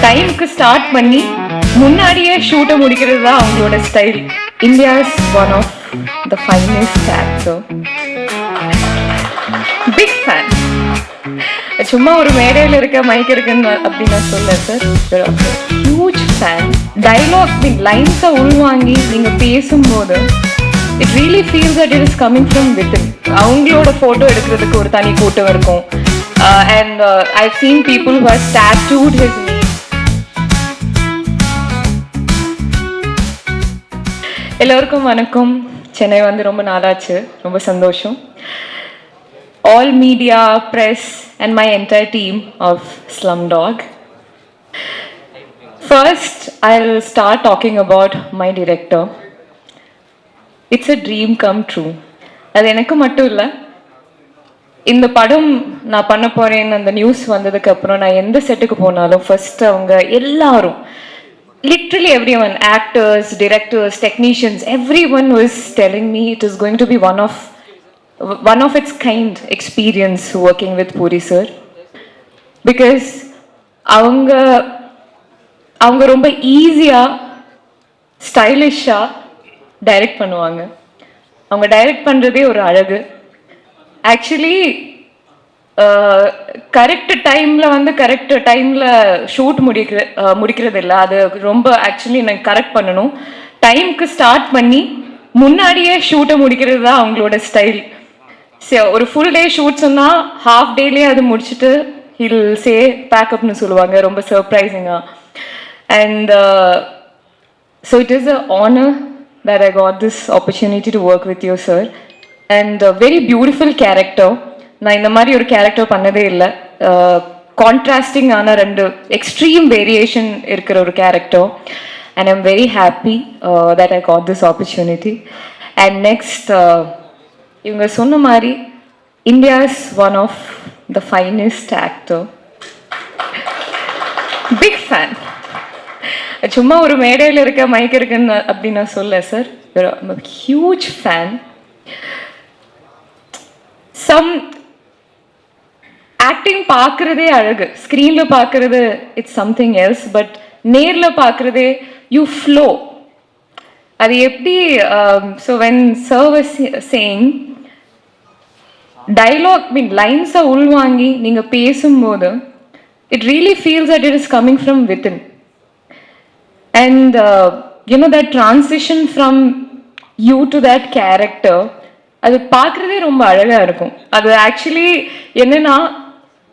டைமுக்கு ஸ்டார்ட் பண்ணி முன்னாடியே ஷூட்டை முடிக்கிறது தான் அவங்களோட style. India's one of the finest actor. Big fan. சும்மா ஒரு மேடையில் இருக்க மைக் இருக்குன்னு அப்படின்னு நான் சொல்ல சார். Huge fan. டைலாக் லைன்ஸை உள்வாங்கி நீங்கள் பேசும்போது it really feels that it is coming from within. அவங்களோட ஃபோட்டோ எடுக்கிறதுக்கு ஒரு தனி கூட்டம் இருக்கும். And I've seen people who have tattooed his name. எல்லோருக்கும் வணக்கம். சென்னை வந்து ரொம்ப நாளாச்சு, ரொம்ப சந்தோஷம். All media, press and my entire team of Slumdog. First, I'll start talking about my director. It's a dream come true. அது எனக்கு மட்டும் இல்லை, இந்த படம் நான் பண்ண போறேன்னு அந்த நியூஸ் வந்ததுக்கு அப்புறம் நான் எந்த செட்டுக்கு போனாலும் ஃபர்ஸ்ட் அவங்க எல்லாரும், literally everyone, actors, directors, technicians, everyone was telling me it is going to be one of its kind experience working with Puri sir. Because அவங்க ரொம்ப ஈஸியாக ஸ்டைலிஷாக டைரக்ட் பண்ணுவாங்க. அவங்க டைரக்ட் பண்ணுறதே ஒரு அழகு. ஆக்சுவலி கரெக்ட் டைமில் ஷூட் முடிக்கிறது இல்லை, அது ரொம்ப ஆக்சுவலி எனக்கு கரெக்ட் பண்ணணும். டைமுக்கு ஸ்டார்ட் பண்ணி முன்னாடியே ஷூட்டை முடிக்கிறது தான் அவங்களோட ஸ்டைல். ஒரு ஃபுல் டே ஷூட் சொன்னால் ஹாஃப் டேலேயே அது முடிச்சுட்டு ஹில் சே பேக்கப்னு சொல்லுவாங்க, ரொம்ப சர்ப்ரைசிங்காக. And so it is a honour that I got this opportunity to work with you, sir. And a very beautiful character. நான் இந்த மாதிரி ஒரு கேரக்டர் பண்ணதே இல்லை. கான்ட்ராஸ்டிங் ஆன ரெண்டு எக்ஸ்ட்ரீம் வேரியேஷன் இருக்கிற ஒரு character. And I'm very happy that I got this opportunity. And next, இவங்க சொன்ன மாதிரி India's one of the finest actor. Big fan. சும்மா ஒரு மேடையில் இருக்க மைக் இருக்குன்னு அப்படின்னு நான் சொல்ல sir. Huge fan. Some acting பார்க்குறதே அழகு, ஸ்க்ரீனில் பார்க்குறது இட்ஸ் சம்திங் எல்ஸ், பட் நேரில் பார்க்குறதே யூ ஃப்ளோ. அது எப்படி? So when sir was saying dialogue லைன்ஸை உள்வாங்கி நீங்கள் பேசும்போது it really feels that it is coming from within. And that transition from you to that character, அது பார்க்குறதே ரொம்ப அழகாக இருக்கும். அது ஆக்சுவலி என்னன்னா,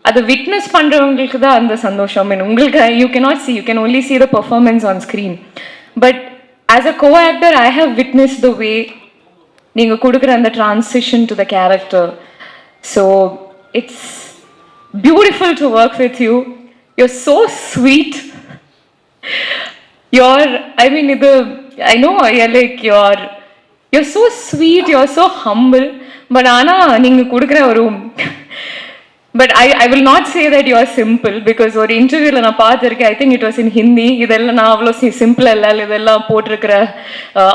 அதை விட்னஸ் பண்ணுறவங்களுக்கு தான் அந்த சந்தோஷம். மீன் உங்களுக்கு you cannot see, you can only see the performance on screen. But as a co actor I have witness the way நீங்கள் கொடுக்குற அந்த transition to the character. So it's beautiful to work with you. You're so sweet. I know you're so sweet, you're so humble, but நீங்க கொடுக்குற ஒரு but I will not say that you are simple, because ஒரு இன்டர்வியூவில் நான் பார்த்துருக்கேன், I think it was in Hindi. இதெல்லாம் நான் அவ்வளோ சிம்பிள் இல்லை, இதெல்லாம் போட்டிருக்கிற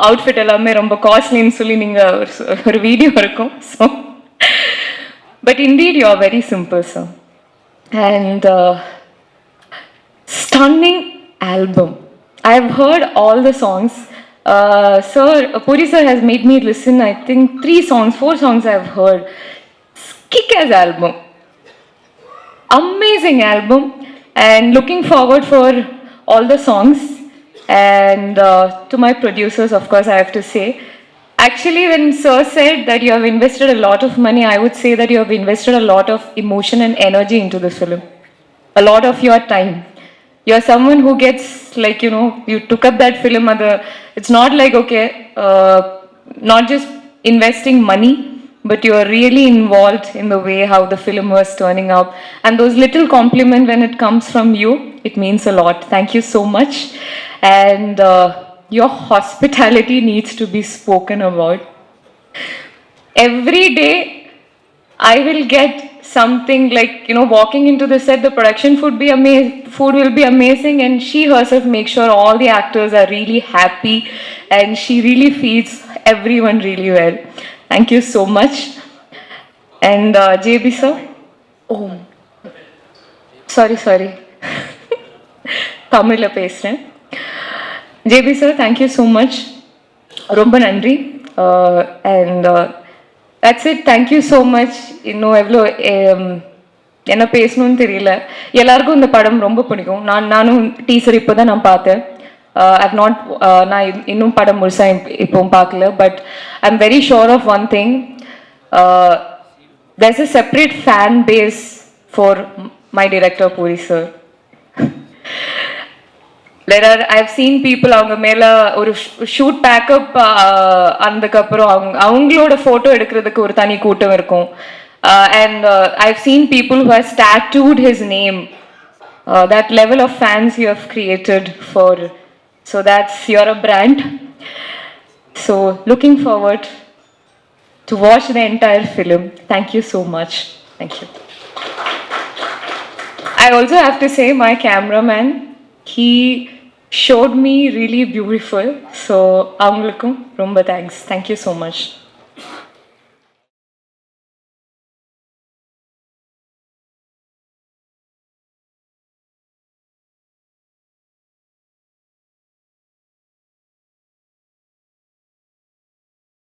அவுட்ஃபிட் எல்லாமே ரொம்ப காஸ்ட்லின்னு சொல்லி நீங்கள் ஒரு வீடியோ இருக்கும். So but indeed you are very simple sir. And stunning album. I've heard all the songs. Sir, Puri sir has made me listen, I think 4 songs I've heard. Kick-ass album. Amazing album. And looking forward for all the songs. And to my producers, of course, I have to say. Actually, when sir said that you have invested a lot of money, I would say that you have invested a lot of emotion and energy into this film. A lot of your time. You're someone who gets, you took up that film. It's not like, okay, not just investing money, but you're really involved in the way how the film was turning out. And those little compliments when it comes from you, it means a lot. Thank you so much. And your hospitality needs to be spoken about. Every day, I will get something like, walking into the set, the production food will be amazing, and she herself makes sure all the actors are really happy, and she really feeds everyone really well. Thank you so much. And JB sir, sorry தமிழில் பேசுகிறேன். JP sir, thank you so much. ரொம்ப நன்றி. And that's it. Thank you so much. இன்னும் எவ்வளோ என்ன பேசணும்னு தெரியல. எல்லாருக்கும் இந்த படம் ரொம்ப பிடிக்கும். நானும் டீசர் இப்போ தான் நான் பார்த்தேன். ஐவ் நாட் நான் இன்னும் படம் முழுசாக இப்போவும் பார்க்கல. But I am very sure of one thing. there's a separate fan base for my director Puri sir. I've seen people அவங்க மேல ஒரு ஷூட் பேக்கப் ஆனதுக்கப்புறம் அவங்களோட ஃபோட்டோ எடுக்கிறதுக்கு ஒரு தனி கூட்டம் இருக்கும். And I've seen people who have tattooed his name. That level of fans you have created for, so that's, you're a brand. So looking forward to watch the entire film. Thank you so much. Thank you. I also have to say my cameraman, he showed me really beautiful. So avungalukkum romba thanks. Thank you so much.